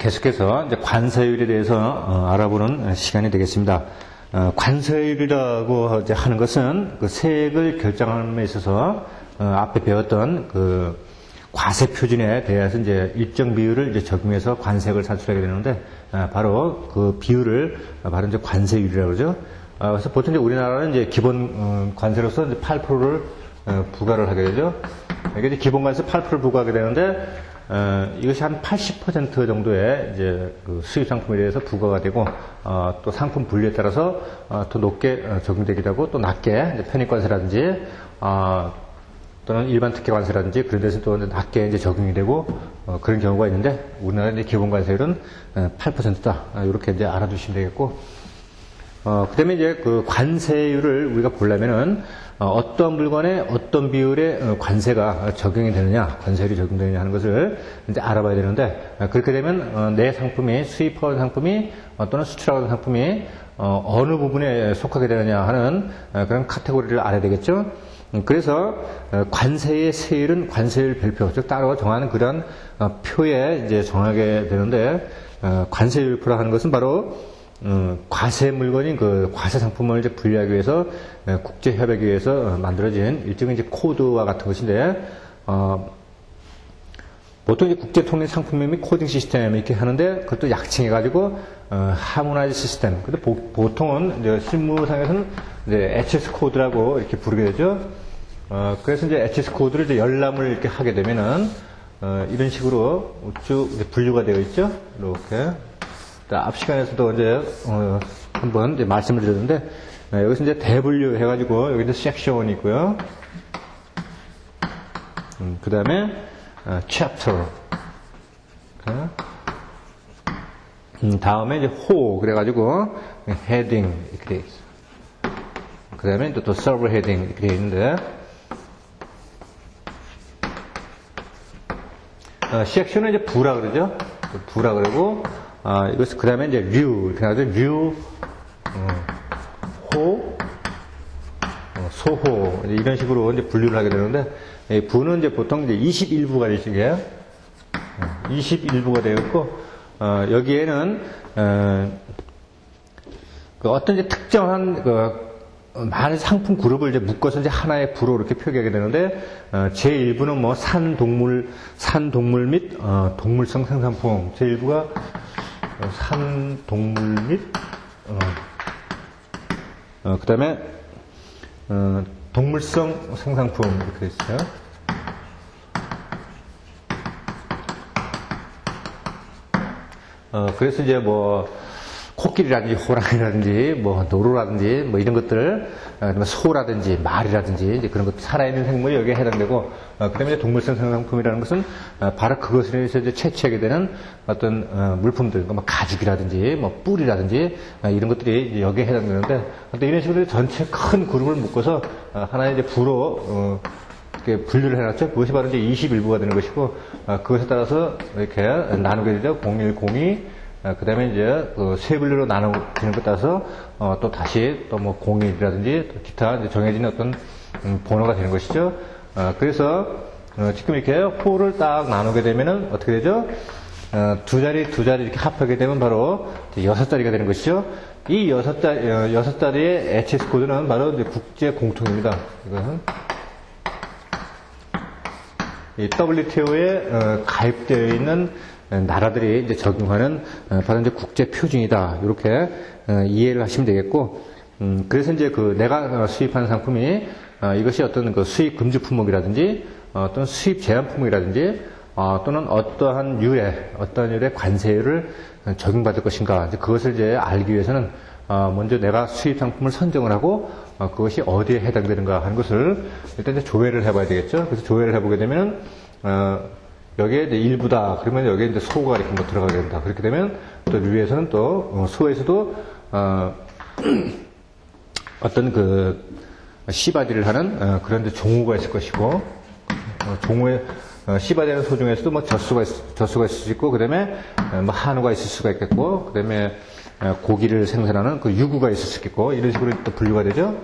계속해서 이제 관세율에 대해서 알아보는 시간이 되겠습니다. 관세율이라고 이제 하는 것은 그 세액을 결정하는 데 있어서 앞에 배웠던 그 과세 표준에 대해서 이제 일정 비율을 이제 적용해서 관세액을 산출하게 되는데 바로 그 비율을 바로 이제 관세율이라고 그러죠. 그래서 보통 이제 우리나라는 이제 기본 관세로서 이제 8%를 부과를 하게 되죠. 이게 이제 기본 관세 8%를 부과하게 되는데 이것이 한 80% 정도의 이제 그 수입 상품에 대해서 부과가 되고 또 상품 분류에 따라서 더 높게 적용되기도 하고 또 낮게 이제 편입관세라든지 또는 일반 특혜관세라든지 그런 데서 또 낮게 이제 적용이 되고 그런 경우가 있는데 우리나라 이제 기본 관세율은 8%다 이렇게 이제 알아두시면 되겠고 그다음에 이제 그 관세율을 우리가 보려면은 어떤 물건에 어떤 비율의 관세가 적용이 되느냐, 관세율이 적용되느냐 하는 것을 이제 알아봐야 되는데 그렇게 되면 내 상품이 수입하는 상품이 또는 수출하는 상품이 어느 부분에 속하게 되느냐 하는 그런 카테고리를 알아야 되겠죠. 그래서 관세의 세율은 관세율 별표, 즉 따로 정하는 그런 표에 이제 정하게 되는데 관세율표라 하는 것은 바로 과세 물건인 그 과세 상품을 이제 분류하기 위해서 국제 협약에 의해서 만들어진 일종의 이제 코드와 같은 것인데 보통 이제 국제 통일 상품명 및 코딩 시스템 이렇게 하는데 그것도 약칭해 가지고 하모나이즈 시스템. 근데 보통은 이제 실무상에서는 이제 HS 코드라고 이렇게 부르게 되죠. 그래서 이제 HS 코드를 이제 열람을 이렇게 하게 되면은 이런 식으로 쭉 이제 분류가 되어 있죠. 이렇게. 앞 시간에서도 이제 한번 이제 말씀을 드렸는데 여기서 이제 대분류 해가지고 여기 이제 섹션이 있고요. 그 다음에 chapter. 다음에 이제 호 그래가지고 heading 이렇게 돼 있어. 그 다음에 또 server heading 이렇게 돼 있는데 섹션은 이제 부라 그러죠. 부라 그러고 이것을 그 다음에 이제 류 이렇게 하죠. 류, 호, 소호 이런 식으로 이제 분류를 하게 되는데 부는 이제 보통 이제 21부가 되시게요. 21부가 되어 있고 여기에는 그 어떤 이제 특정한 그 많은 상품 그룹을 이제 묶어서 이제 하나의 부로 이렇게 표기하게 되는데 제1부는 뭐 산동물 및 동물성 생산품 제1부가 산동물 및 그 다음에 동물성 생산품 이렇게 되어 있어요. 그래서 이제 뭐 코끼리라든지 호랑이라든지 뭐 노루라든지 뭐 이런 것들 소라든지 말이라든지 이제 그런 것 살아있는 생물이 여기에 해당되고 그다음에 동물성 생산품이라는 것은 바로 그것에 의해서 이제 채취하게 되는 어떤 물품들 뭐 가죽이라든지 뭐 뿔이라든지 이런 것들이 여기에 해당되는데 이런 식으로 전체 큰 그룹을 묶어서 하나의 이제 부로 이렇게 분류를 해놨죠. 그것이 바로 이제 21부가 되는 것이고 그것에 따라서 이렇게 나누게 되죠. 0102 그 다음에 이제 그 세 분류로 나누는 것 따라서 또 다시 또 뭐 01이라든지 또 기타 이제 정해진 어떤 번호가 되는 것이죠. 그래서 지금 이렇게 호를 딱 나누게 되면은 어떻게 되죠? 두 자리 이렇게 합하게 되면 바로 6자리가 되는 것이죠. 이 6자리의 HS 코드는 바로 이제 국제 공통입니다. 이거는 이 WTO에 가입되어 있는 나라들이 이제 적용하는 바로 이제 국제 표준이다. 이렇게 이해를 하시면 되겠고, 그래서 이제 그 내가 수입하는 상품이 이것이 어떤 그 수입 금지 품목이라든지 또는 수입 제한 품목이라든지 또는 어떠한 율의 관세율을 적용받을 것인가. 이제 그것을 이제 알기 위해서는 먼저 내가 수입 상품을 선정을 하고 그것이 어디에 해당되는가 하는 것을 일단 이제 조회를 해봐야 되겠죠. 그래서 조회를 해보게 되면은 여기에 이제 일부다. 그러면 여기에 이제 소가 이렇게 뭐 들어가게 된다. 그렇게 되면 또 류에서는 또 소에서도 어떤 그 씨바디를 하는 그런 이제 종우가 있을 것이고 종우의 씨바디하는 소 중에서도 뭐 젖소가 있을 수 있고 그다음에 뭐 한우가 있을 수가 있겠고 그다음에 고기를 생산하는 그 유구가 있을 수 있겠고 이런 식으로 또 분류가 되죠.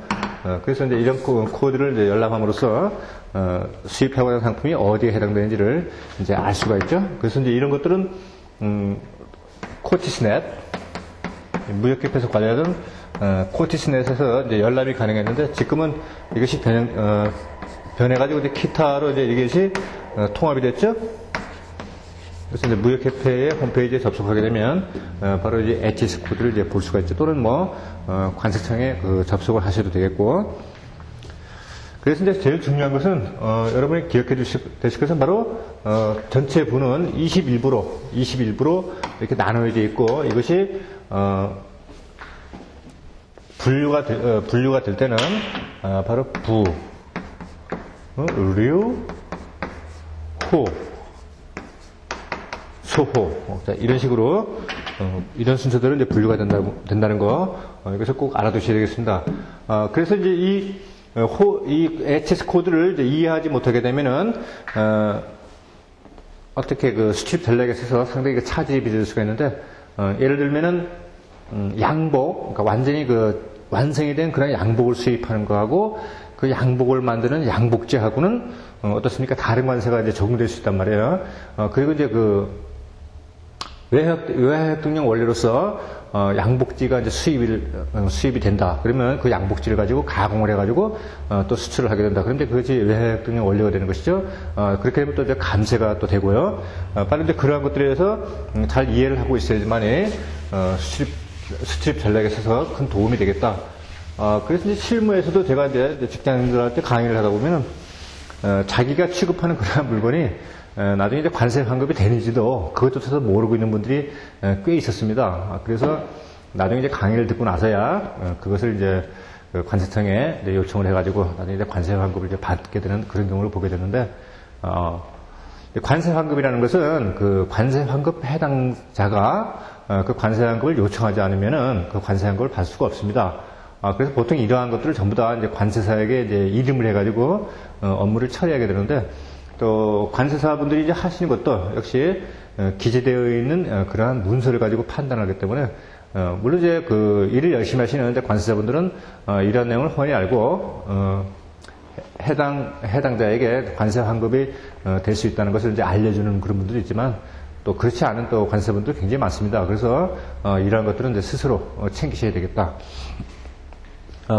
그래서 이제 이런 코드를 이제 열람함으로써 수입하고 있는 상품이 어디에 해당되는지를 이제 알 수가 있죠. 그래서 이제 이런 것들은 코티스넷, 무역협회에서 관리하던 코티스넷에서 이제 열람이 가능했는데 지금은 이것이 변해가지고 이제 키타로 이제 이것이 통합이 됐죠. 그래서 이제 무역협회의 홈페이지에 접속하게 되면 바로 이제 HS 코드를 이제 볼 수가 있죠. 또는 뭐 관세청에 접속을 하셔도 되겠고. 그래서 이제 제일 중요한 것은 여러분이 기억해 되실 것은 바로 전체 부는 21부로 이렇게 나눠져 있고 이것이 분류가 될 때는 바로 부, 류, 호, 소호 이런 식으로 이런 순서대로 이제 분류가 된다는 거 이것을 꼭 알아두셔야 되겠습니다. 그래서 이제 이 HS 코드를 이제 이해하지 못하게 되면은 어떻게 그 수출 전략에서 상당히 그 차질이 빚을 수가 있는데 예를 들면은 양복, 그러니까 완전히 완성이 된 그런 양복을 수입하는 거하고 그 양복을 만드는 양복제하고는 어떻습니까? 다른 관세가 이제 적용될 수 있단 말이에요. 그리고 이제 외화협동령 원리로서 양복지가 이제 수입이 된다. 그러면 그 양복지를 가지고 가공을 해가지고 또 수출을 하게 된다. 그런데 그것이 외화협동령 원리가 되는 것이죠. 그렇게 되면 또 이제 감세가 또 되고요. 빨리 이제 그러한 것들에 대해서 잘 이해를 하고 있어야지만이 수출입 전략에 있어서 큰 도움이 되겠다. 그래서 이제 실무에서도 제가 이제 직장인들한테 강의를 하다 보면은 자기가 취급하는 그러한 물건이 나중에 이제 관세 환급이 되는지도 그것조차도 모르고 있는 분들이 꽤 있었습니다. 그래서 나중에 이제 강의를 듣고 나서야 그것을 이제 관세청에 이제 요청을 해가지고 나중에 이제 관세 환급을 이제 받게 되는 그런 경우를 보게 되는데, 관세 환급이라는 것은 그 관세 환급 해당자가 그 관세 환급을 요청하지 않으면은 그 관세 환급을 받을 수가 없습니다. 그래서 보통 이러한 것들을 전부 다 이제 관세사에게 이제 이름을 해가지고 업무를 처리하게 되는데, 또 관세사분들이 이제 하시는 것도 역시 기재되어 있는 그러한 문서를 가지고 판단하기 때문에 물론 이제 일을 열심히 하시는 관세사분들은 이러한 내용을 훤히 알고 해당자에게 관세 환급이 될 수 있다는 것을 이제 알려주는 그런 분들도 있지만 또 그렇지 않은 또 관세사분들 굉장히 많습니다. 그래서 이러한 것들은 이제 스스로 챙기셔야 되겠다.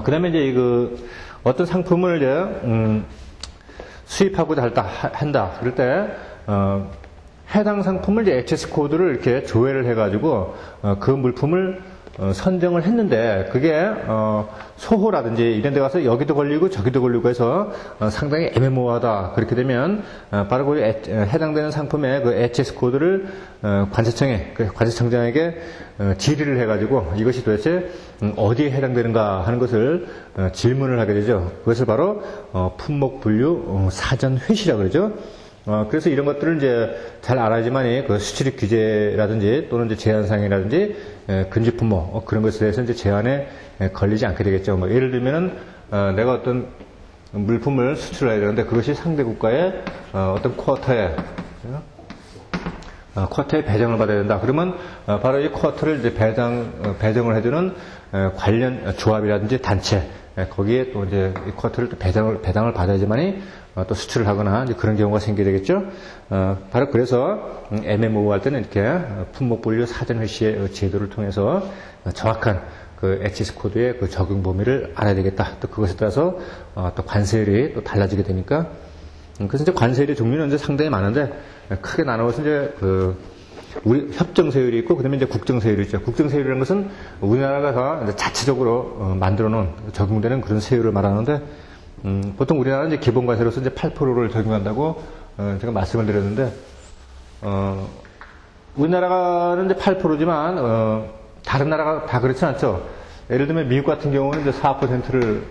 그다음에 이제 어떤 상품을 이제 수입하고자 한다. 그럴 때, 해당 상품을 이제 HS 코드를 이렇게 조회를 해가지고, 그 물품을 선정을 했는데, 그게, 소호라든지 이런 데 가서 여기도 걸리고 저기도 걸리고 해서 상당히 애매모호하다. 그렇게 되면, 바로 그 해당되는 상품의 그 HS 코드를 관세청장에게 질의를 해가지고 이것이 도대체 어디에 해당되는가 하는 것을 질문을 하게 되죠. 그것을 바로 품목분류 사전 회시라고 그러죠. 그래서 이런 것들을 이제 잘 알아야지만이 그 수출입 규제라든지 또는 이제 제한사항이라든지 금지 품목 그런 것에 대해서 이제 제한에 걸리지 않게 되겠죠. 뭐 예를 들면은 내가 어떤 물품을 수출해야 되는데 그것이 상대 국가의 어떤 쿼터에 배정을 받아야 된다. 그러면 바로 이 쿼터를 이제 배정을 해주는 관련 조합이라든지 단체 거기에 또 이제 이 쿼터를 또 배당을 받아야지만이 또 수출을 하거나 이제 그런 경우가 생기게 되겠죠. 바로 그래서 MMO 할 때는 이렇게 품목분류 사전 회시의 제도를 통해서 정확한 그 HS 코드의 그 적용 범위를 알아야 되겠다. 또 그것에 따라서 또 관세율이 또 달라지게 되니까. 그래서 이제 관세율의 종류는 이제 상당히 많은데 크게 나누어서 이제 우리 협정세율이 있고 그다음에 이제 국정세율이 있죠. 국정세율이라는 것은 우리나라가 이제 자체적으로 만들어 놓은 적용되는 그런 세율을 말하는데 보통 우리나라는 이제 기본관세로서 이제 8%를 적용한다고 제가 말씀을 드렸는데 우리나라는 이제 8%지만 다른 나라가 다 그렇진 않죠. 예를 들면 미국 같은 경우는 이제 4%를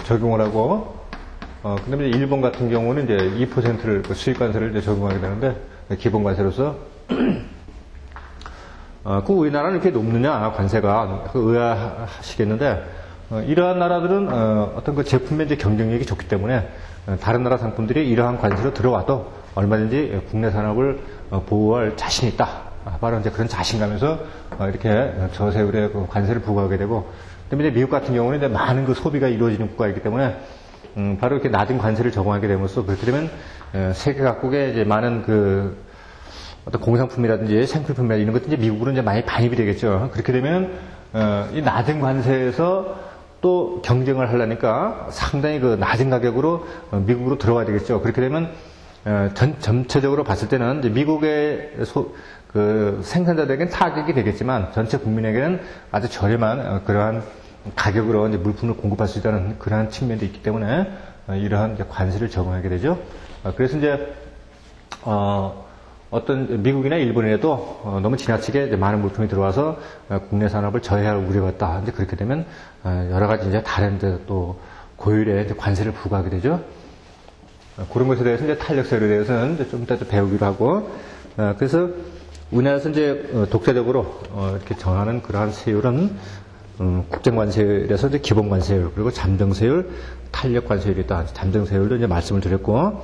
적용을 하고 그다음에 일본 같은 경우는 이제 2%를 수입관세를 이제 적용하게 되는데 기본관세로서 그 우리나라는 이렇게 높느냐 관세가 의아하시겠는데 이러한 나라들은 어떤 그 제품의 이제 경쟁력이 좋기 때문에 다른 나라 상품들이 이러한 관세로 들어와도 얼마든지 국내 산업을 보호할 자신이 있다. 바로 이제 그런 자신감에서 이렇게 저세율의 그 관세를 부과하게 되고, 그다음에 이제 미국 같은 경우는 이제 많은 그 소비가 이루어지는 국가이기 때문에 바로 이렇게 낮은 관세를 적용하게 됨으로써 그렇게 되면 세계 각국의 이제 많은 그 어떤 공산품이라든지 생필품이나 이런 것들이 미국으로 이제 많이 반입이 되겠죠. 그렇게 되면 이 낮은 관세에서 또 경쟁을 하려니까 상당히 그 낮은 가격으로 미국으로 들어가야 되겠죠. 그렇게 되면 전체적으로 봤을 때는 이제 미국의 그 생산자들에게는 타격이 되겠지만 전체 국민에게는 아주 저렴한 그러한 가격으로 이제 물품을 공급할 수 있다는 그러한 측면도 있기 때문에 이러한 이제 관세를 적용하게 되죠. 그래서 이제 어떤 미국이나 일본에도 너무 지나치게 이제 많은 물품이 들어와서 국내 산업을 저해할 우려가 있다. 이제 그렇게 되면 여러 가지 이제 다른 또 고율의 이제 관세를 부과하게 되죠. 그런 것에 대해서 이제 탄력세율에 대해서는 이제 좀 이따 배우기로 하고, 그래서 우리나라에서 이제 독자적으로 이렇게 정하는 그러한 세율은 국정관세율에서 이제 기본관세율, 그리고 잠정세율, 탄력관세율이 있다. 잠정세율도 이제 말씀을 드렸고,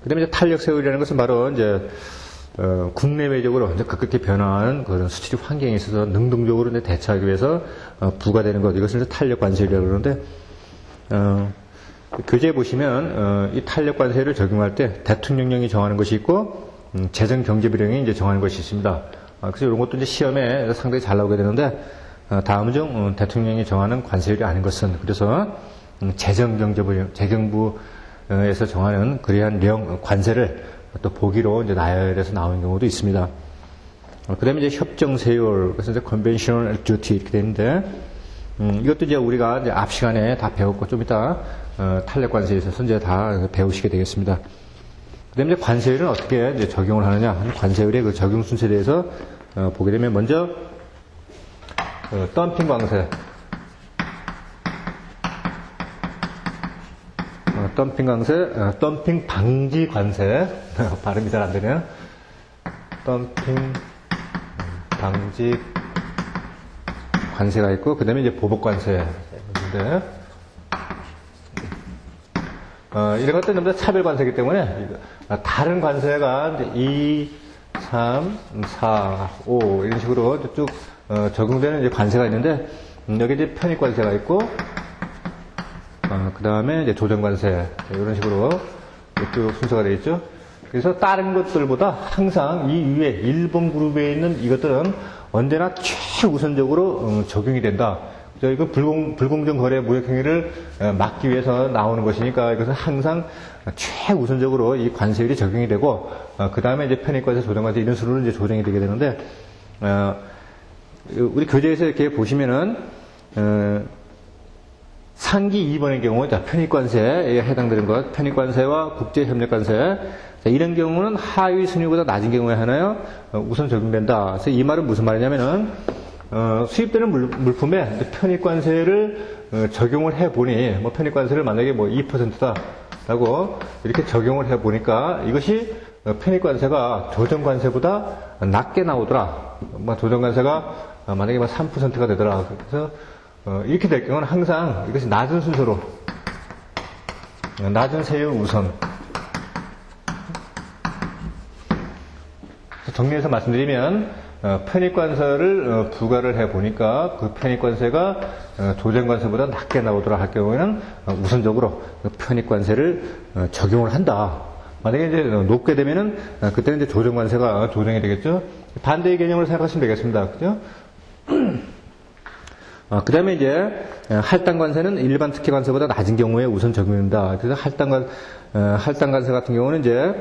그 다음에 이제 탄력세율이라는 것은 바로 이제 국내외적으로 이제 급격히 변화하는 그런 수출입 환경에 있어서 능동적으로 이제 대처하기 위해서 부과되는 것, 이것을 이제 탄력관세율이라고 그러는데, 교재에 보시면 이 탄력관세를 적용할 때 대통령령이 정하는 것이 있고 재정경제비령이 이제 정하는 것이 있습니다. 그래서 이런 것도 이제 시험에 상당히 잘 나오게 되는데, 다음 중 대통령이 정하는 관세율이 아닌 것은, 그래서 재정경제비령, 재경부에서 정하는 그러한 관세를 또 보기로 이제 나열해서 나오는 경우도 있습니다. 그 다음에 이제 협정세율, 그래서 이제 conventional duty 이렇게 되는데, 이것도 이제 우리가 이제 앞 시간에 다 배웠고, 좀 이따 탄력관세에 있어서 이제 다 배우시게 되겠습니다. 그 다음에 이제 관세율은 어떻게 이제 적용을 하느냐, 관세율의 그 적용 순서에 대해서 보게 되면, 먼저 덤핑 관세, 덤핑 방지 관세, 발음이 잘 안 되네요. 덤핑 방지 관세가 있고, 그 다음에 이제 보복 관세인데, 이런 것들은 전부 다 차별 관세이기 때문에, 다른 관세가 이제 2, 3, 4, 5, 이런 식으로 쭉 적용되는 이제 관세가 있는데, 여기 이제 편입 관세가 있고, 그 다음에 이제 조정 관세, 이런 식으로 쭉 순서가 되어 있죠. 그래서 다른 것들보다 항상 이 위에 1번 그룹에 있는 이것들은 언제나 최우선적으로 적용이 된다. 이거 불공정 거래 무역 행위를 막기 위해서 나오는 것이니까 이것은 항상 최우선적으로 이 관세율이 적용이 되고, 그 다음에 이제 편입관세, 조정관세 이런 순으로 이제 조정이 되게 되는데, 우리 교재에서 이렇게 보시면은 상기 2번의 경우, 편입관세에 해당되는 것, 편입관세와 국제협력관세, 이런 경우는 하위 순위보다 낮은 경우에 하나요, 우선 적용된다. 그래서 이 말은 무슨 말이냐면은, 수입되는 물품에 편입관세를 적용을 해보니, 뭐 편입관세를 만약에 뭐 2%다라고 이렇게 적용을 해보니까 이것이 편입관세가 조정관세보다 낮게 나오더라. 뭐 조정관세가 만약에 뭐 3%가 되더라. 그래서 이렇게 될 경우는 항상 이것이 낮은 순서로, 낮은 세율 우선. 정리해서 말씀드리면, 편입관세를 부과를 해보니까 그 편입관세가 조정관세보다 낮게 나오더라 할 경우에는 우선적으로 편입관세를 적용을 한다. 만약에 이제 높게 되면은 그때는 이제 조정관세가 조정이 되겠죠. 반대의 개념으로 생각하시면 되겠습니다. 그죠? 그 다음에 이제 할당관세는 일반 특혜관세보다 낮은 경우에 우선 적용된다. 그래서 할당관세 같은 경우는 이제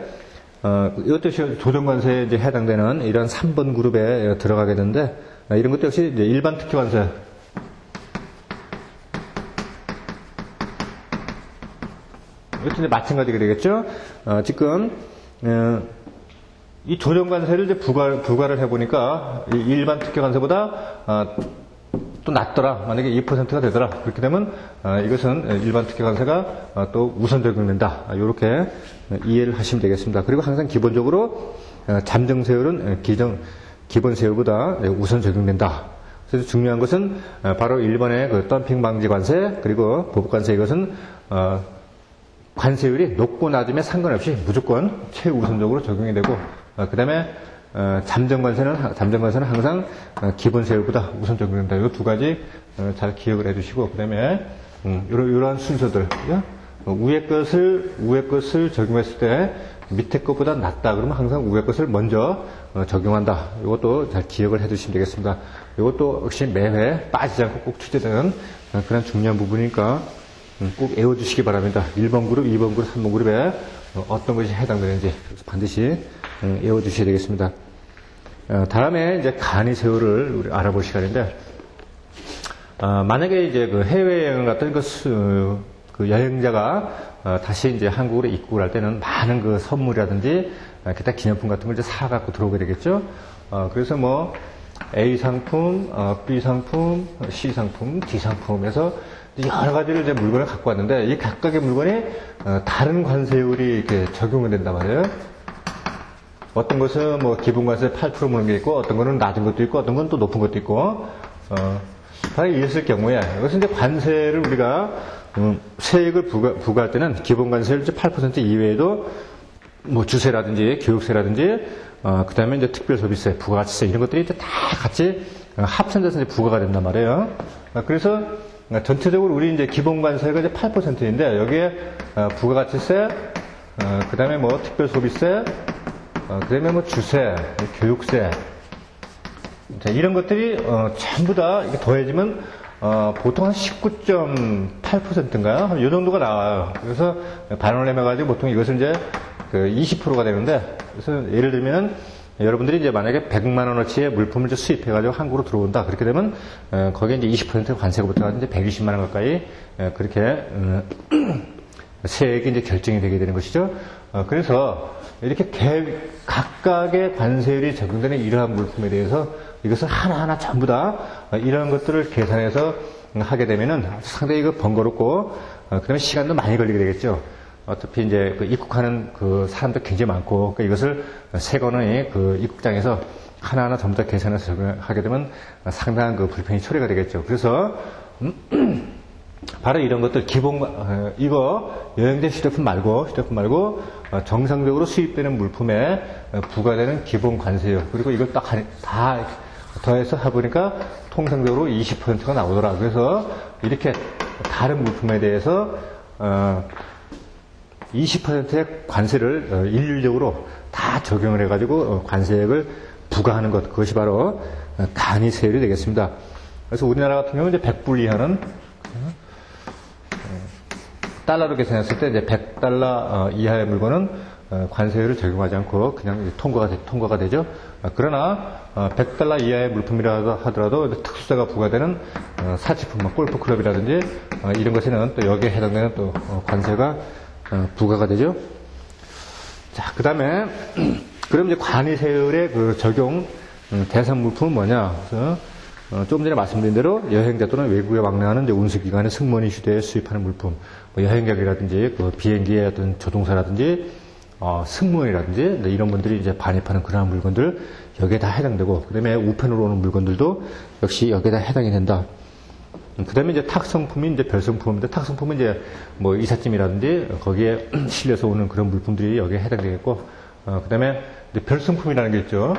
이것도 조정관세에 이제 해당되는 이런 3번 그룹에 들어가게 되는데, 이런 것도 역시 이제 일반 특혜관세. 이것도 이제 마찬가지가 되겠죠. 지금 이 조정관세를 이제 부과를 해보니까 일반 특혜관세보다 또 낮더라. 만약에 2%가 되더라. 그렇게 되면 이것은 일반 특혜관세가 또 우선 적용된다. 이렇게 이해를 하시면 되겠습니다. 그리고 항상 기본적으로 잠정세율은 기본세율보다 우선 적용된다. 그래서 중요한 것은 바로 1번의 그 덤핑 방지 관세, 그리고 보복관세, 이것은 관세율이 높고 낮음에 상관없이 무조건 최우선적으로 적용이 되고, 그 다음에 잠정관세는 항상 기본세율보다 우선 적용된다. 이 두 가지 잘 기억을 해주시고, 그 다음에 이러한 순서들, 위에 것을 적용했을 때 밑에 것보다 낮다 그러면 항상 위에 것을 먼저 적용한다. 이것도 잘 기억을 해 두시면 되겠습니다. 이것도 역시 매회 빠지지 않고 꼭 출제되는 그런 중요한 부분이니까 꼭 외워주시기 바랍니다. 1번 그룹, 2번 그룹, 3번 그룹에 어떤 것이 해당되는지 반드시 외워주셔야 되겠습니다. 다음에 이제 간이세요를 우리 알아볼 시간인데, 만약에 이제 그 해외여행을 갔던 그 여행자가 다시 이제 한국으로 입국을 할 때는 많은 그 선물이라든지 기타 기념품 같은 걸 이제 사갖고 들어오게 되겠죠. 그래서 뭐 A 상품, B 상품, C 상품, D 상품에서 여러 가지를 이제 물건을 갖고 왔는데 이 각각의 물건이 다른 관세율이 이렇게 적용이 된단 말이에요. 어떤 것은 뭐 기본 관세 8% 무는 게 있고 어떤 거는 낮은 것도 있고 어떤 건 또 높은 것도 있고 바로 이랬을 경우에 이것은 이제 관세를 우리가 세액을 부과할 때는 기본 관세율 8% 이외에도 뭐 주세라든지 교육세라든지 그 다음에 이제 특별소비세, 부가가치세 이런 것들이 이제 다 같이 합산돼서 이제 부과가 된단 말이에요. 그래서 전체적으로 우리 이제 기본 관세가 이제 8%인데 여기에 부가가치세, 그 다음에 뭐 특별소비세, 그 다음에 뭐 주세, 교육세 자, 이런 것들이 전부 다 이렇게 더해지면 보통 한 19.8%인가요? 한 이 정도가 나와요. 그래서 반원을 해가지고 보통 이것은 이제 그 20%가 되는데, 그래서 예를 들면 여러분들이 이제 만약에 100만 원어치의 물품을 이제 수입해가지고 한국으로 들어온다. 그렇게 되면 거기에 이제 20% 관세가 붙어가지고 이제 120만 원 가까이 그렇게 세액이 이제 결정이 되게 되는 것이죠. 그래서 이렇게 각각의 관세율이 적용되는 이러한 물품에 대해서 이것을 하나하나 전부 다 이런 것들을 계산해서 하게 되면은 상당히 번거롭고 그다음에 시간도 많이 걸리게 되겠죠. 어차피 이제 그 입국하는 그 사람도 굉장히 많고 그러니까 이것을 세 건의 그 입국장에서 하나하나 전부 다 계산해서 적용하게 되면 상당한 그 불편이 초래가 되겠죠. 그래서 바로 이런 것들 기본 이거 여행자 휴대폰 말고 정상적으로 수입되는 물품에 부과되는 기본 관세요. 그리고 이걸 딱 다 더해서 해보니까 통상적으로 20%가 나오더라. 그래서 이렇게 다른 물품에 대해서 20%의 관세를 일률적으로 다 적용을 해가지고 관세액을 부과하는 것, 그것이 바로 간이세율이 되겠습니다. 그래서 우리나라 같은 경우는 이제 100불 이하는 달러로 계산했을 때 이제 100달러 이하의 물건은 관세율을 적용하지 않고 그냥 통과가 되죠. 그러나 100달러 이하의 물품이라 하더라도 특수세가 부과되는 사치품, 골프클럽이라든지 이런 것에는 또 여기에 해당되는 또 관세가 부과가 되죠. 자, 그 다음에 그럼 이제 관이세율의 그 적용 대상 물품은 뭐냐? 그래서 조금 전에 말씀드린 대로 여행자 또는 외국에 왕래하는 이제 운수기관의 승무원이 휴대에 수입하는 물품, 뭐 여행객이라든지 그 비행기의 어떤 조종사라든지 승무원이라든지 이런 분들이 이제 반입하는 그러한 물건들 여기에 다 해당되고, 그 다음에 우편으로 오는 물건들도 역시 여기에 다 해당이 된다. 그 다음에 이제 탁성품이 이제 별성품인데, 탁성품은 이제 뭐 이삿짐이라든지 거기에 실려서 오는 그런 물품들이 여기에 해당되겠고, 그 다음에 별성품이라는 게 있죠.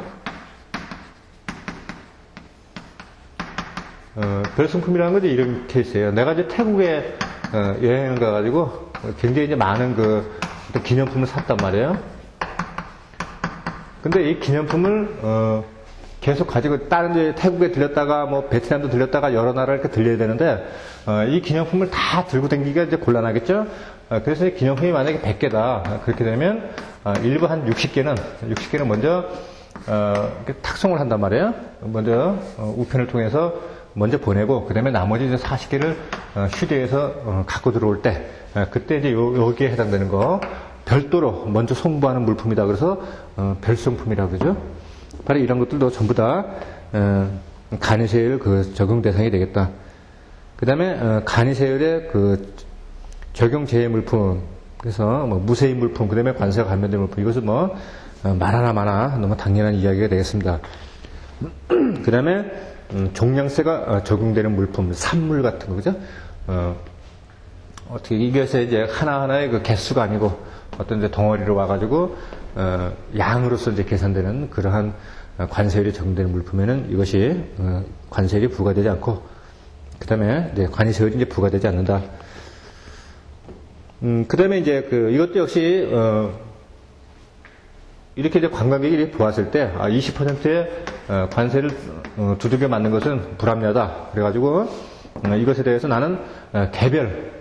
별성품이라는 건 이제 이런 케이스예요. 내가 이제 태국에 여행을 가가지고 굉장히 이제 많은 그 기념품을 샀단 말이에요. 근데 이 기념품을 계속 가지고 다른 이제 태국에 들렸다가 뭐 베트남도 들렸다가 여러 나라 이렇게 들려야 되는데 이 기념품을 다 들고 다니기가 이제 곤란하겠죠. 그래서 이 기념품이 만약에 100개다 그렇게 되면 일부 한 60개는 먼저 탁송을 한단 말이에요. 먼저 우편을 통해서 먼저 보내고, 그 다음에 나머지 이제 40개를 휴대해서 갖고 들어올 때, 그때 이제 여기에 해당되는 거, 별도로 먼저 송부하는 물품이다. 그래서 별송품이라고 그러죠. 바로 이런 것들도 전부 다 간이세율 그 적용 대상이 되겠다. 그 다음에 간이세율의 그 적용 제외 물품, 그래서 뭐 무세인 물품, 그 다음에 관세가 감면된 물품, 이것은 뭐 말하나 마나 너무 당연한 이야기가 되겠습니다. 그 다음에 종량세가 적용되는 물품, 산물 같은 거, 그죠? 어떻게, 이것에 이제 하나하나의 그 개수가 아니고, 어떤 이제 덩어리로 와가지고, 양으로서 이제 계산되는 그러한 관세율이 적용되는 물품에는 이것이, 관세율이 부과되지 않고, 그 다음에, 관세율이 이제 부과되지 않는다. 그 다음에 이제 이것도 역시, 이렇게 이제 관광객이 이렇게 보았을 때, 20%의 관세를 두들겨 맞는 것은 불합리하다. 그래가지고, 이것에 대해서 나는 개별,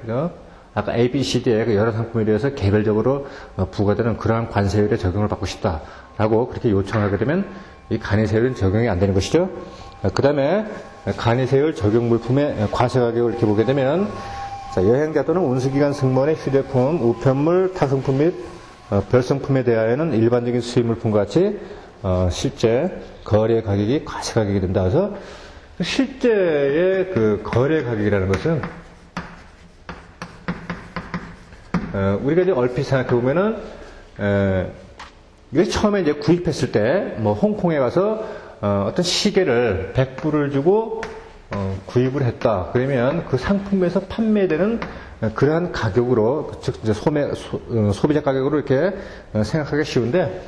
아까 A, B, C, D의 여러 상품에 대해서 개별적으로 부과되는 그러한 관세율의 적용을 받고 싶다라고 그렇게 요청하게 되면 이 간이세율은 적용이 안 되는 것이죠. 그 다음에 간이세율 적용 물품의 과세 가격을 이렇게 보게 되면, 자, 여행자 또는 운수기관 승무원의 휴대폰, 우편물, 타성품 및 별성품에 대하여는 일반적인 수입물품과 같이 실제 거래 가격이 과세 가격이 된다. 그래서 실제의 그 거래 가격이라는 것은 우리가 이제 얼핏 생각해 보면은 이게 처음에 이제 구입했을 때 뭐 홍콩에 가서 어떤 시계를 100불을 주고 구입을 했다. 그러면 그 상품에서 판매되는 그러한 가격으로, 즉 이제 소비자 가격으로 이렇게 생각하기 쉬운데,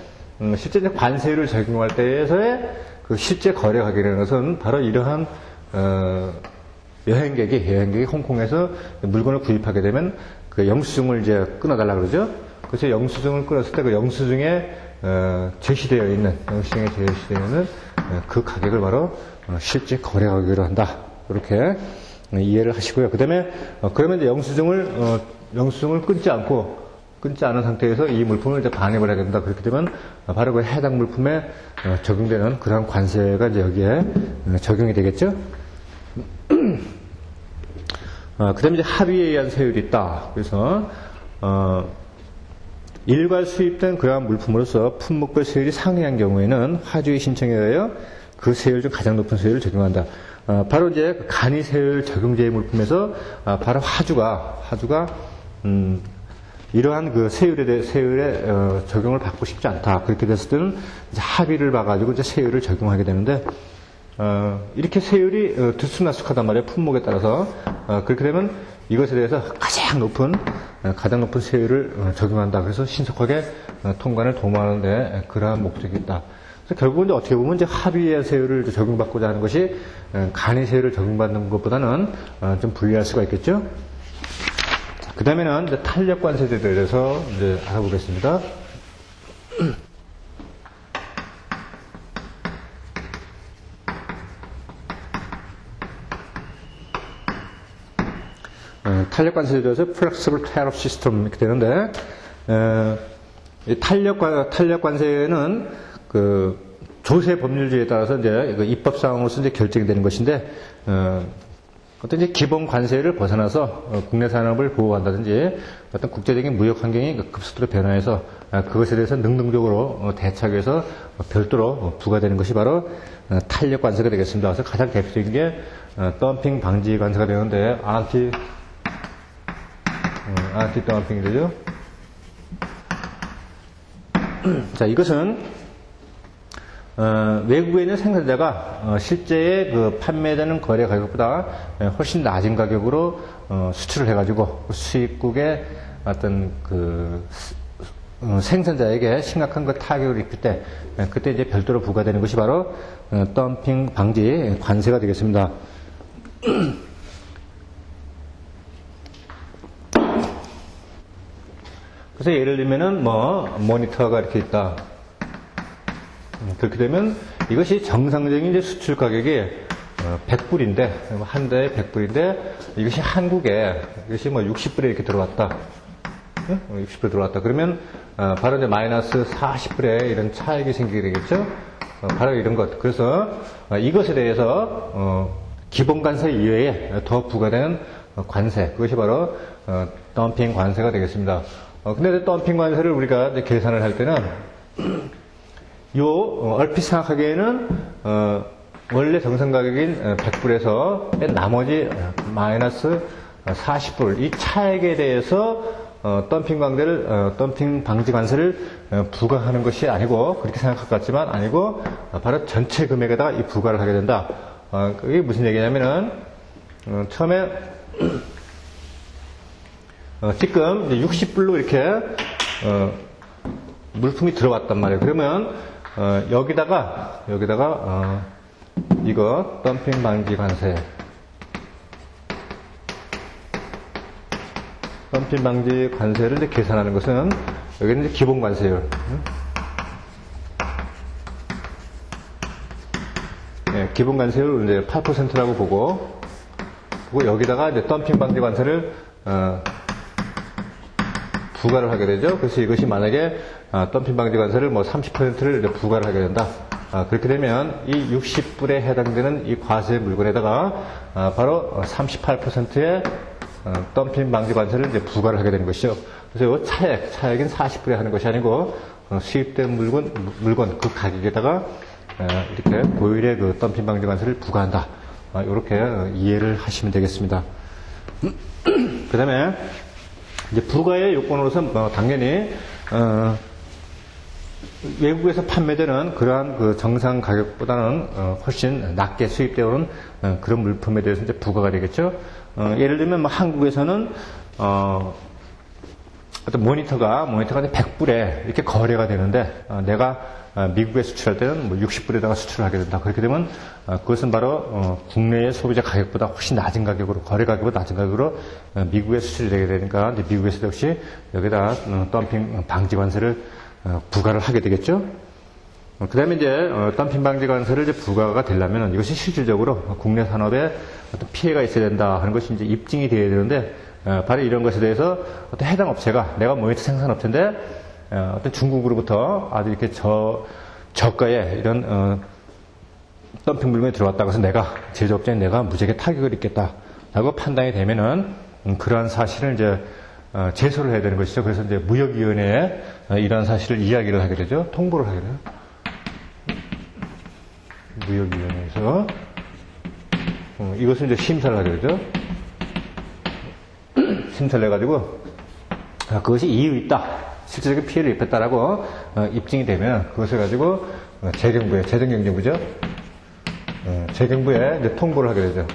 실제 이제 관세율을 적용할 때에서의 그 실제 거래 가격이라는 것은 바로 이러한 여행객이 홍콩에서 물건을 구입하게 되면 그 영수증을 이제 끊어달라 그러죠. 그래서 영수증을 끊었을 때 그 영수증에 제시되어 있는 그 가격을 바로 실제 거래 가격으로 한다. 이렇게 이해를 하시고요. 그다음에 그러면 이제 영수증을 끊지 않은 상태에서 이 물품을 이제 반입을 하게 된다. 그렇게 되면 바로 그 해당 물품에 적용되는 그러한 관세가 이제 여기에 적용이 되겠죠. 그다음에 이제 합의에 의한 세율이 있다. 그래서 일괄 수입된 그러한 물품으로서 품목별 세율이 상회한 경우에는 화주의 신청에 의하여 그 세율 중 가장 높은 세율을 적용한다. 바로 이제 간이 세율 적용제의 물품에서 바로 화주가 이러한 그 세율에 적용을 받고 싶지 않다. 그렇게 됐을 때는 이제 합의를 봐가지고 이제 세율을 적용하게 되는데, 이렇게 세율이 들쑥날쑥하단 말이에요. 품목에 따라서. 그렇게 되면 이것에 대해서 가장 높은 세율을 적용한다. 그래서 신속하게 통관을 도모하는데 그러한 목적이 있다. 그래서 결국은 이제 어떻게 보면 이제 합의의 세율을 적용받고자 하는 것이 간이 세율을 적용받는 것보다는 좀 불리할 수가 있겠죠. 그 다음에는 이제 탄력 관세제에 대해서 이제 알아보겠습니다. 탄력 관세제에 대해서 Flexible Tariff System 이렇게 되는데, 이 탄력 관세는 그 조세 법률주의에 따라서 이제 그 입법 사항으로서 이제 결정이 되는 것인데, 어떤 이제 기본 관세를 벗어나서 국내 산업을 보호한다든지 어떤 국제적인 무역 환경이 급속도로 변화해서 그것에 대해서 능동적으로 대처하기 위해서 별도로 부과되는 것이 바로 탄력 관세가 되겠습니다. 그래서 가장 대표적인 게 덤핑 방지 관세가 되는데 안티 덤핑이 되죠. 자, 이것은 외국에 있는 생산자가 실제의 그 판매되는 거래 가격보다 훨씬 낮은 가격으로 수출을 해가지고 수입국의 어떤 그 생산자에게 심각한 그 타격을 입힐 때 그때 이제 별도로 부과되는 것이 바로 덤핑 방지 관세가 되겠습니다. 그래서 예를 들면은 모니터가 이렇게 있다. 그렇게 되면 이것이 정상적인 이제 수출 가격이 100불인데, 한 대에 100불인데, 이것이 한국에, 이것이 60불에 이렇게 들어왔다. 60불에 들어왔다. 그러면, 바로 이제 마이너스 40불에 이런 차익이 생기게 되겠죠? 바로 이런 것. 그래서, 이것에 대해서, 기본 관세 이외에 더 부과되는 관세. 그것이 바로, 덤핑 관세가 되겠습니다. 근데 덤핑 관세를 우리가 이제 계산을 할 때는, 얼핏 생각하기에는, 원래 정상 가격인 100불에서 나머지 마이너스 40불, 이 차액에 대해서, 덤핑 방지 관세를 부과하는 것이 아니고, 그렇게 생각할 것 같지만 아니고, 바로 전체 금액에다가 이 부과를 하게 된다. 그게 무슨 얘기냐면은, 처음에, 지금 60불로 이렇게, 물품이 들어왔단 말이에요. 그러면, 여기다가, 이거, 덤핑 방지 관세. 덤핑 방지 관세를 이제 계산하는 것은, 여기는 이제 기본 관세율. 기본 관세율을 이제 8%라고 보고 여기다가 이제 덤핑 방지 관세를 부과를 하게 되죠. 그래서 이것이 만약에 덤핑 방지 관세를 뭐 30%를 이제 부과를 하게 된다. 그렇게 되면 이 60불에 해당되는 이 과세 물건에다가 바로 38%의 덤핑 방지 관세를 이제 부과를 하게 되는 것이죠. 그래서 차액인 40불에 하는 것이 아니고 수입된 물건 그 가격에다가 이렇게 고율의 그 덤핑 방지 관세를 부과한다. 이렇게 이해를 하시면 되겠습니다. 그 다음에 이제 부과의 요건으로서 당연히 외국에서 판매되는 그러한 그 정상 가격보다는 훨씬 낮게 수입되어 오는 그런 물품에 대해서 이제 부과가 되겠죠. 예를 들면 뭐 한국에서는 어떤 모니터가 100불에 이렇게 거래가 되는데 내가 미국에 수출할 때는 뭐 60불에다가 수출을 하게 된다. 그렇게 되면 그것은 바로 국내의 소비자 가격보다 훨씬 낮은 가격으로, 거래 가격보다 낮은 가격으로 미국에 수출이 되게 되니까 이제 미국에서 역시 여기다 덤핑 방지 관세를 부과를 하게 되겠죠. 그 다음에 이제 덤핑 방지 관세를 이제 부과가 되려면 이것이 실질적으로 국내 산업에 어떤 피해가 있어야 된다 하는 것이 이제 입증이 되어야 되는데 바로 이런 것에 대해서 어떤 해당 업체가 내가 모니터 생산업체인데 어떤 중국으로부터 아주 이렇게 저가의 이런 덤핑 물건이 들어왔다고 해서 내가 제조업자인 내가 무지하게 타격을 입겠다라고 판단이 되면은 그러한 사실을 이제 제소를 해야 되는 것이죠. 그래서 이제 무역위원회에 이러한 사실을 이야기를 하게 되죠. 통보를 하게 돼요. 무역위원회에서 이것을 이제 심사를 하게 되죠. 심사를 해가지고 그것이 이유 있다. 실질적인 피해를 입혔다라고 입증이 되면 그것을 가지고 재경부에, 재정경제부죠. 재경부에 이제 통보를 하게 되죠.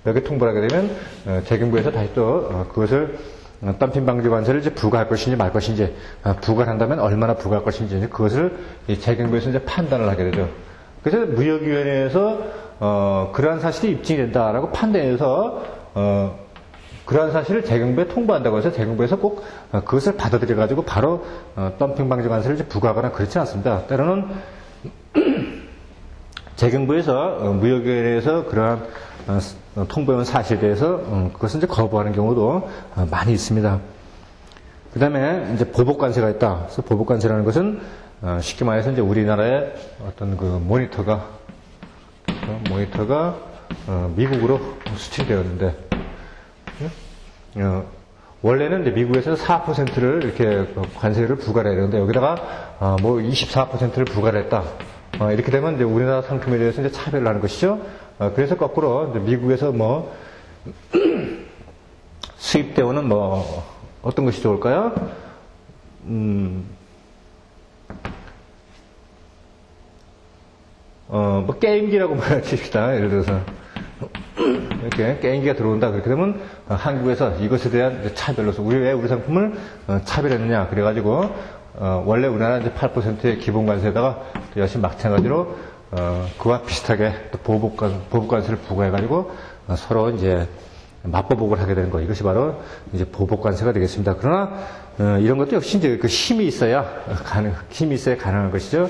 여기 통보를 하게 되면 재경부에서 다시 또 그것을 덤핑 방지 관세를 이제 부과할 것인지 말 것인지, 부과를 한다면 얼마나 부과할 것인지 그것을 재경부에서 이제 판단을 하게 되죠. 그래서 무역위원회에서 그러한 사실이 입증이 된다라고 판단해서 그러한 사실을 재경부에 통보한다고 해서 재경부에서 꼭 그것을 받아들여 가지고 바로 덤핑 방지 관세를 이제 부과하거나 그렇지 않습니다. 때로는 재경부에서 무역위원회에서 그러한 통보해온 사실에 대해서 그것을 이제 거부하는 경우도 많이 있습니다. 그 다음에 이제 보복관세가 있다. 그래서 보복관세라는 것은 쉽게 말해서 이제 우리나라의 어떤 그 모니터가 미국으로 수출되었는데 원래는 이제 미국에서 4%를 이렇게 관세를 부과를 해야 되는데 여기다가 뭐 24%를 부과를 했다. 이렇게 되면 이제 우리나라 상품에 대해서 이제 차별을 하는 것이죠. 그래서 거꾸로 이제 미국에서 뭐 수입되어 오는 뭐 어떤 것이 좋을까요? 뭐 게임기라고 말해줍시다. 예를 들어서 이렇게 게임기가 들어온다. 그렇게 되면 한국에서 이것에 대한 차별로서 왜 우리 상품을 차별했느냐. 그래가지고 원래 우리나라 이제 8%의 기본 관세에다가 역시 마찬가지로 그와 비슷하게 또 보복관세를 부과해가지고 서로 이제 맞보복을 하게 되는 거. 이것이 바로 이제 보복관세가 되겠습니다. 그러나 이런 것도 역시 이제 그 힘이 있어야 가능한 것이죠.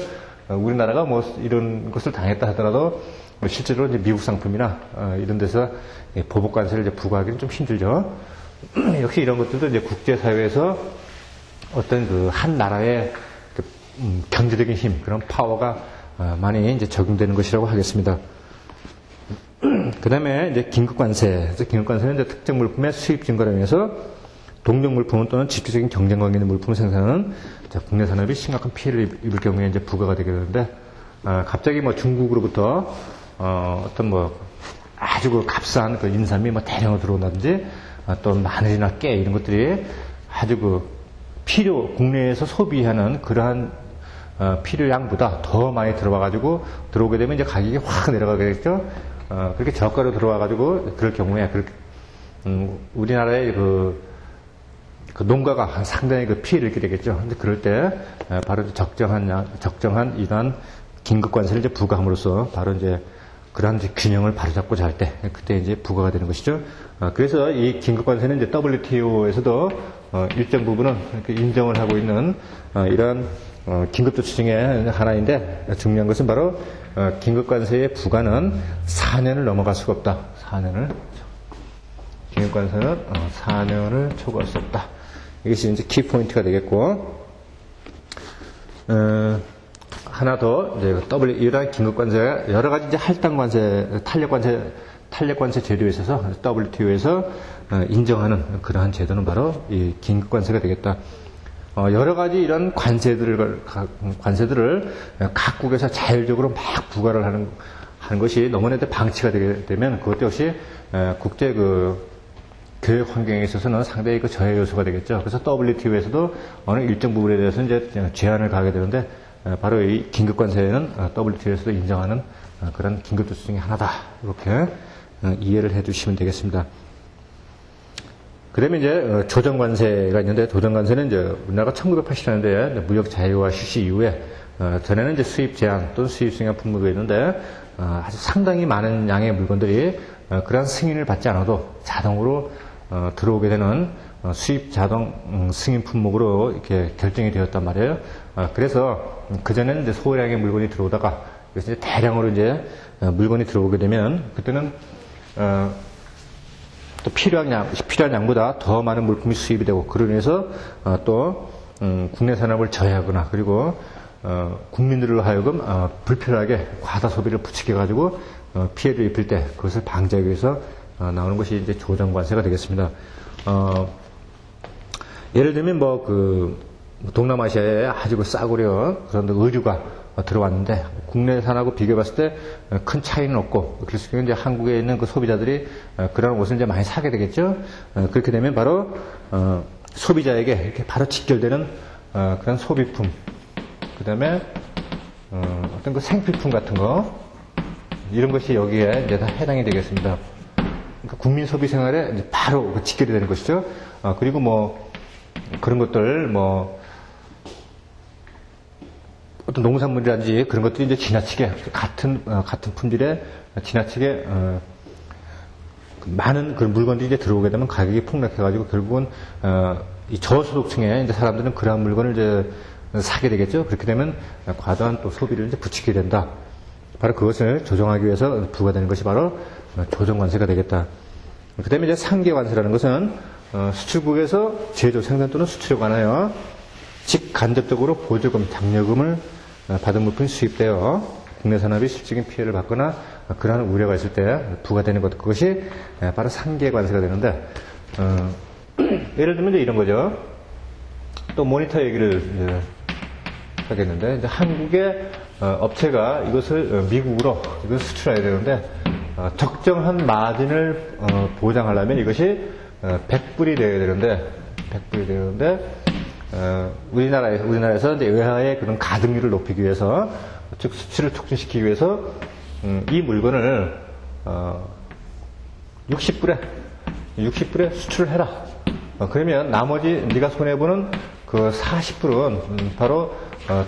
우리나라가 뭐 이런 것을 당했다 하더라도 실제로 이제 미국 상품이나 이런 데서 보복관세를 이제 부과하기는 좀 힘들죠. 역시 이런 것들도 이제 국제사회에서 어떤 그 한 나라의 그 경제적인 힘, 그런 파워가 많이 이제 적용되는 것이라고 하겠습니다. 그 다음에 이제 긴급관세. 긴급관세는 이제 특정 물품의 수입 증가로 인해서 동종 물품 또는 직접적인 경쟁 관계 있는 물품을 생산하는 국내 산업이 심각한 피해를 입을 경우에 이제 부과가 되게 되는데, 갑자기 뭐 중국으로부터 어떤 뭐 아주 그 값싼 그 인삼이 뭐 대량으로 들어온다든지 또 마늘이나 깨 이런 것들이 아주 그 국내에서 소비하는 그러한 필요량보다 더 많이 들어와가지고 들어오게 되면 이제 가격이 확 내려가게 되겠죠. 그렇게 저가로 들어와가지고 그럴 경우에 우리나라의 그 농가가 상당히 그 피해를 입게 되겠죠. 근데 그럴 때 바로 적정한 이러한 긴급관세를 이제 부과함으로써 바로 이제 그러한 이제 균형을 바로잡고자 할 때 그때 이제 부과가 되는 것이죠. 그래서 이 긴급관세는 이제 WTO에서도 일정 부분은 이렇게 인정을 하고 있는 이러한 긴급조치 중에 하나인데 중요한 것은 바로 긴급관세의 부과는 4년을 넘어갈 수가 없다. 4년을. 긴급관세는 4년을 초과할 수 없다. 이것이 이제 키포인트가 되겠고, 하나 더, 이제 이러한 긴급관세가 여러 가지 이제 할당관세, 탄력관세 제도에 있어서 WTO에서 인정하는 그러한 제도는 바로 이 긴급관세가 되겠다. 여러 가지 이런 관세들을 각국에서 자율적으로 막 부과를 하는 것이 너무나도 방치가 되게 되면 그것 역시 국제 교역 환경에 있어서는 상당히 저해 요소가 되겠죠. 그래서 WTO에서도 어느 일정 부분에 대해서 이제 제한을 가하게 되는데 바로 이 긴급관세는 WTO에서도 인정하는 그런 긴급조치 중에 하나다. 이렇게 이해를 해주시면 되겠습니다. 그 다음에 이제 조정관세가 있는데, 조정관세는 이제 우리나라가 1980년대에 무역 자유화 실시 이후에 전에는 이제 수입 제한 또는 수입 승인 품목이 있는데 아주 상당히 많은 양의 물건들이 그러한 승인을 받지 않아도 자동으로 들어오게 되는 수입 자동 승인 품목으로 이렇게 결정이 되었단 말이에요. 그래서 그전에는 이제 소량의 물건이 들어오다가 이제 대량으로 이제 물건이 들어오게 되면 그때는 또 필요한 양보다 더 많은 물품이 수입이 되고, 그로 인해서 또 국내 산업을 저해하거나, 그리고 국민들로 하여금 불필요하게 과다 소비를 부추겨가지고 피해를 입힐 때 그것을 방지하기 위해서 나오는 것이 이제 조정관세가 되겠습니다. 예를 들면 동남아시아에 아주 싸구려 그런 의류가 들어왔는데 국내 산하고 비교해봤을 때 큰 차이는 없고, 그래서 이제 한국에 있는 그 소비자들이 그런 옷을 이제 많이 사게 되겠죠. 그렇게 되면 바로 소비자에게 이렇게 바로 직결되는 그런 소비품, 그 다음에 어떤 그 생필품 같은 거, 이런 것이 여기에 이제 다 해당이 되겠습니다. 그러니까 국민 소비 생활에 이제 바로 직결이 되는 것이죠. 그리고 그런 것들 어떤 농산물이라든지 그런 것들이 이제 지나치게 같은 품질에 지나치게 많은 그런 물건들이 이제 들어오게 되면 가격이 폭락해가지고 결국은 이 저소득층의 이제 사람들은 그러한 물건을 이제 사게 되겠죠. 그렇게 되면 과도한 또 소비를 이제 부추기게 된다. 바로 그것을 조정하기 위해서 부과되는 것이 바로 조정관세가 되겠다. 그 다음에 이제 상계관세라는 것은 수출국에서 제조, 생산 또는 수출에 관하여 직간접적으로 보조금, 장려금을 받은 물품이 수입되어 국내 산업이 실질적인 피해를 받거나 그러한 우려가 있을 때 부과되는 것, 그것이 바로 상계관세가 되는데, 예를 들면 이제 이런 거죠. 또 모니터 얘기를 이제 하겠는데, 이제 한국의 업체가 이것을 미국으로 이걸 수출해야 되는데, 적정한 마진을 보장하려면 이것이 100불이 되어야 되는데, 우리나라에서 이제 외화의 그런 가등률을 높이기 위해서, 즉 수출을 촉진시키기 위해서 이 물건을 60불에 수출을 해라. 그러면 나머지 네가 손해보는 그 40불은 바로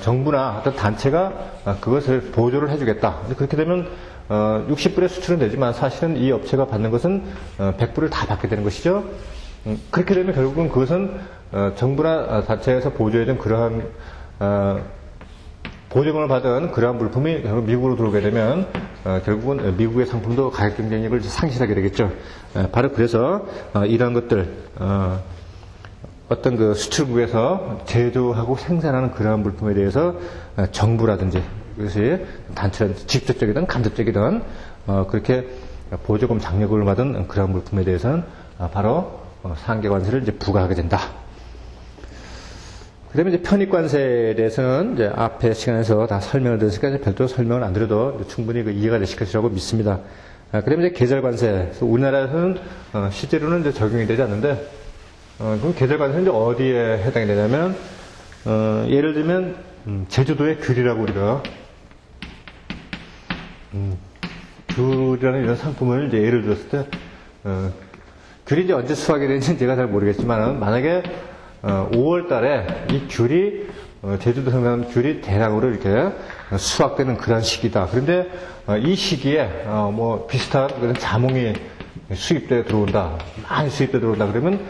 정부나 어떤 단체가 그것을 보조를 해주겠다. 그렇게 되면 60불에 수출은 되지만 사실은 이 업체가 받는 것은 100불을 다 받게 되는 것이죠. 그렇게 되면 결국은 그것은 정부나 단체에서 보조해준 그러한 보조금을 받은 그러한 물품이 미국으로 들어오게 되면 결국은 미국의 상품도 가격 경쟁력을 상실하게 되겠죠. 바로 그래서 이러한 것들, 어떤 그 수출국에서 제조하고 생산하는 그러한 물품에 대해서 정부라든지 그것이 단체라든지 직접적이든 간접적이든 그렇게 보조금, 장려금을 받은 그러한 물품에 대해서는 바로 상계관세를 이제 부과하게 된다. 그 다음에 이제 편입관세에 대해서는 이제 앞에 시간에서 다 설명을 드렸으니까 별도로 설명을 안 드려도 충분히 이해가 되실 것이라고 믿습니다. 그 다음에 이제 계절관세. 우리나라에서는 실제로는 이제 적용이 되지 않는데, 그럼 계절관세는 이제 어디에 해당이 되냐면, 예를 들면, 제주도의 귤이라고 우리가, 귤이라는 이런 상품을 이제 예를 들었을 때, 귤이 이제 언제 수확이 되는지는 제가 잘 모르겠지만, 만약에 5월 달에 이 귤이, 제주도 생산 귤이 대량으로 이렇게 수확되는 그런 시기다. 그런데 이 시기에 비슷한 그런 자몽이 수입돼 들어온다. 많이 수입돼 들어온다. 그러면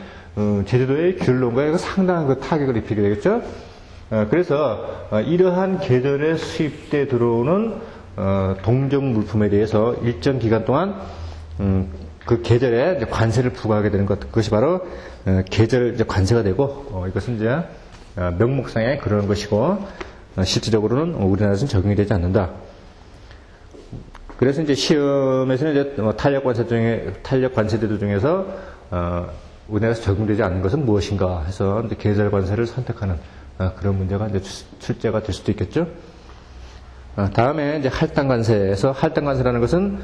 제주도의 귤 농가에 상당한 그 타격을 입히게 되겠죠. 그래서 이러한 계절에 수입돼 들어오는 동종 물품에 대해서 일정 기간 동안 그 계절에 이제 관세를 부과하게 되는 것, 그것이 바로 계절 이제 관세가 되고, 이것은 이제 명목상의 그런 것이고, 실질적으로는 우리나라에서는 적용이 되지 않는다. 그래서 이제 시험에서는 이제 탄력 관세제도 중에서 우리나라에서 적용되지 않는 것은 무엇인가 해서 이제 계절 관세를 선택하는 그런 문제가 이제 출제가 될 수도 있겠죠. 다음에 이제 할당 관세에서 할당 관세라는 것은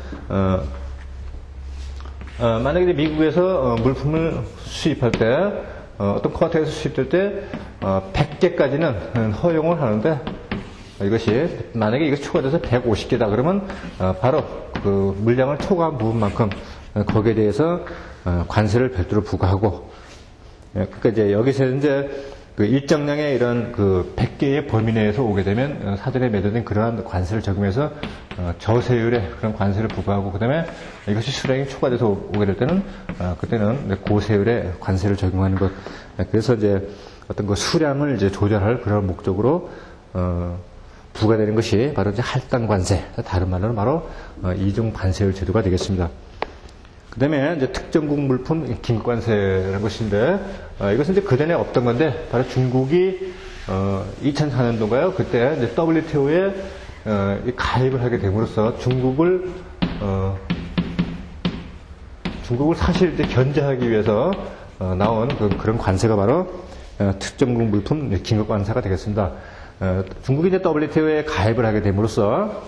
만약에 미국에서 물품을 수입할 때 어떤 쿼터에서 수입될 때 100개까지는 허용을 하는데, 이것이 만약에 이것이 초과돼서 150개다 그러면 바로 그 물량을 초과한 부분만큼 거기에 대해서 관세를 별도로 부과하고, 그러니까 이제 여기서 이제 그 일정량의 이런 그 100개의 범위 내에서 오게 되면 사전에 매도된 그러한 관세를 적용해서 저세율의 그런 관세를 부과하고, 그다음에 이것이 수량이 초과돼서 오게 될 때는 그때는 고세율의 관세를 적용하는 것. 그래서 이제 어떤 그 수량을 이제 조절할 그런 목적으로 부과되는 것이 바로 이제 할당 관세, 다른 말로는 바로 이중 관세율 제도가 되겠습니다. 그 다음에 이제 특정국 물품 긴급관세라는 것인데, 이것은 이제 그전에 없던 건데, 바로 중국이 2004년도인가요? 그때 이제 WTO에 가입을 하게 됨으로써 중국을 사실 이제 견제하기 위해서 나온 그런 관세가 바로 특정국 물품 긴급관세가 되겠습니다. 중국이 이제 WTO에 가입을 하게 됨으로써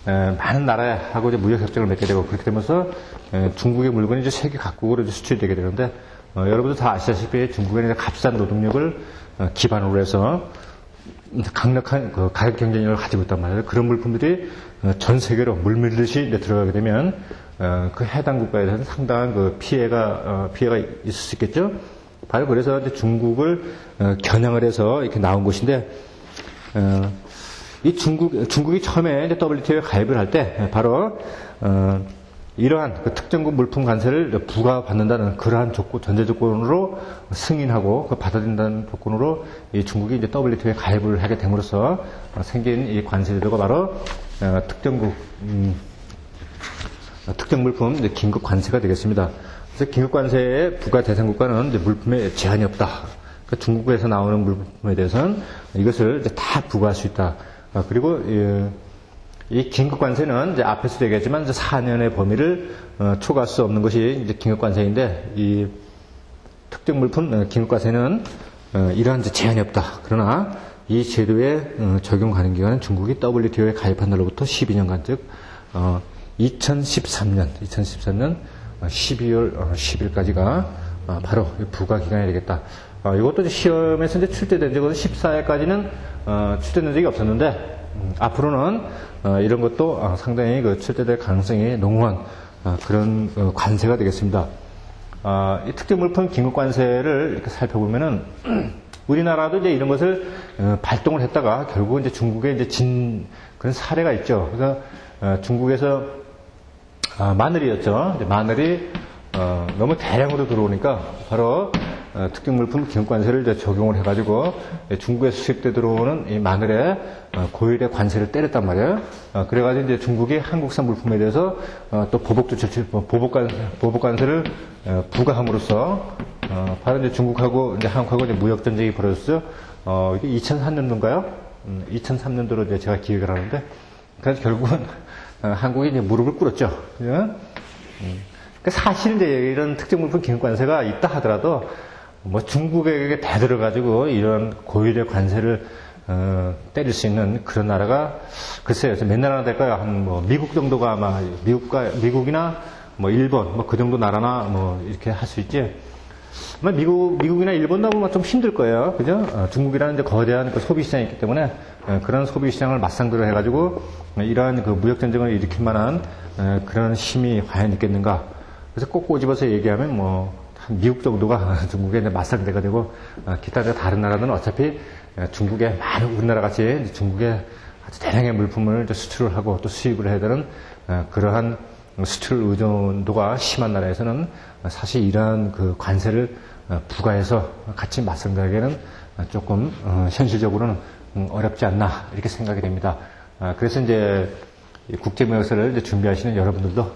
많은 나라하고 이제 무역협정을 맺게 되고, 그렇게 되면서 중국의 물건이 이제 세계 각국으로 이제 수출이 되게 되는데, 여러분도 다 아시다시피 중국에는 값싼 노동력을 기반으로 해서 강력한 그 가격 경쟁력을 가지고 있단 말이에요. 그런 물품들이 전 세계로 물밀듯이 들어가게 되면 그 해당 국가에 대한 상당한 그 피해가 있을 수 있겠죠. 바로 그래서 이제 중국을 겨냥을 해서 이렇게 나온 것인데, 이 중국이 처음에 이제 WTO에 가입을 할 때 바로 이러한 그 특정국 물품 관세를 부과받는다는 그러한 전제 조건으로 승인하고 그 받아들인다는 조건으로 이 중국이 이제 WTO에 가입을 하게 됨으로써 생긴 이 관세 제도가 바로 특정 물품 긴급 관세가 되겠습니다. 그래서 긴급 관세의 부과 대상 국가는 이제 물품에 제한이 없다. 그러니까 중국에서 나오는 물품에 대해서는 이것을 이제 다 부과할 수 있다. 그리고 이 긴급관세는 이제 앞에서도 얘기했지만 이제 4년의 범위를 초과할 수 없는 것이 이제 긴급관세인데, 이 특정 물품 긴급관세는 이러한 이제 제한이 없다. 그러나 이 제도에 적용 가능 기간은 중국이 WTO에 가입한 날로부터 12년간, 즉 2013년 12월 10일까지가 바로 부과 기간이 되겠다. 이것도 시험에서 이제 출제된 적은 14회까지는 출제된 적이 없었는데, 앞으로는 이런 것도 상당히 그 출제될 가능성이 농후한 그런 관세가 되겠습니다. 이 특정 물품 긴급 관세를 이렇게 살펴보면은 우리나라도 이제 이런 것을 발동을 했다가 결국은 이제 중국에 이제 진 그런 사례가 있죠. 그래서 중국에서 마늘이었죠. 마늘이 너무 대량으로 들어오니까 바로 특정 물품 긴급관세를 이제 적용을 해가지고 중국에 수입돼 들어오는 이 마늘에 고율의 관세를 때렸단 말이에요. 그래가지고 이제 중국이 한국산 물품에 대해서 또 보복관세를 부과함으로써 바로 이제 중국하고 이제 한국하고 이제 무역 전쟁이 벌어졌어요. 이게 2003년도인가요? 2003년도로 이제 제가 기획을 하는데, 그래서 결국은 한국이 이제 무릎을 꿇었죠. 그러니까 사실 이제 이런 특정 물품 긴급관세가 있다 하더라도 뭐 중국에게 대들어가지고 이런 고율의 관세를 때릴 수 있는 그런 나라가 글쎄요, 몇 나라나 될까요? 한 뭐 미국 정도가 아마 미국이나 뭐 일본 뭐 그 정도 나라나 뭐 이렇게 할 수 있지. 아마 미국이나 일본도 보면 좀 힘들 거예요, 그죠? 중국이라는 이제 거대한 그 소비 시장이 있기 때문에 그런 소비 시장을 맞상대로 해가지고 이러한 그 무역 전쟁을 일으킬 만한 그런 힘이 과연 있겠는가? 그래서 꼭 꼬집어서 얘기하면 뭐 한 미국 정도가 중국에 이제 맞상대가 되고, 기타 다른 나라들은 어차피 중국에 많은 우리나라 같이 중국에 아주 대량의 물품을 수출을 하고 또 수입을 해야 되는 그러한 수출 의존도가 심한 나라에서는 사실 이러한 그 관세를 부과해서 같이 맞상대하기에는 조금 현실적으로는 어렵지 않나 이렇게 생각이 됩니다. 그래서 이제 이 국제무역사를 이제 준비하시는 여러분들도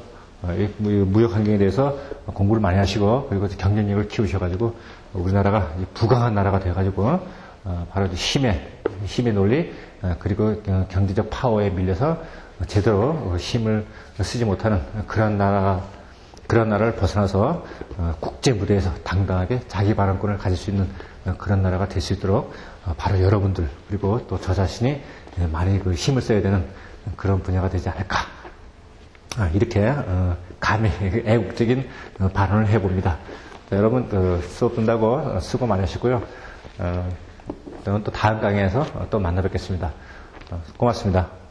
이 무역 환경에 대해서 공부를 많이 하시고 그리고 경쟁력을 키우셔가지고 우리나라가 부강한 나라가 돼가지고 바로 힘의 논리 그리고 경제적 파워에 밀려서 제대로 힘을 쓰지 못하는 그런 나라를 벗어나서 국제 무대에서 당당하게 자기 발언권을 가질 수 있는 그런 나라가 될 수 있도록 바로 여러분들 그리고 또 저 자신이 많이 그 힘을 써야 되는 그런 분야가 되지 않을까 이렇게 감히 애국적인 발언을 해봅니다. 자, 여러분 수업 듣는다고 수고 많이 하시고요. 저는 또 다음 강의에서 또 만나 뵙겠습니다. 고맙습니다.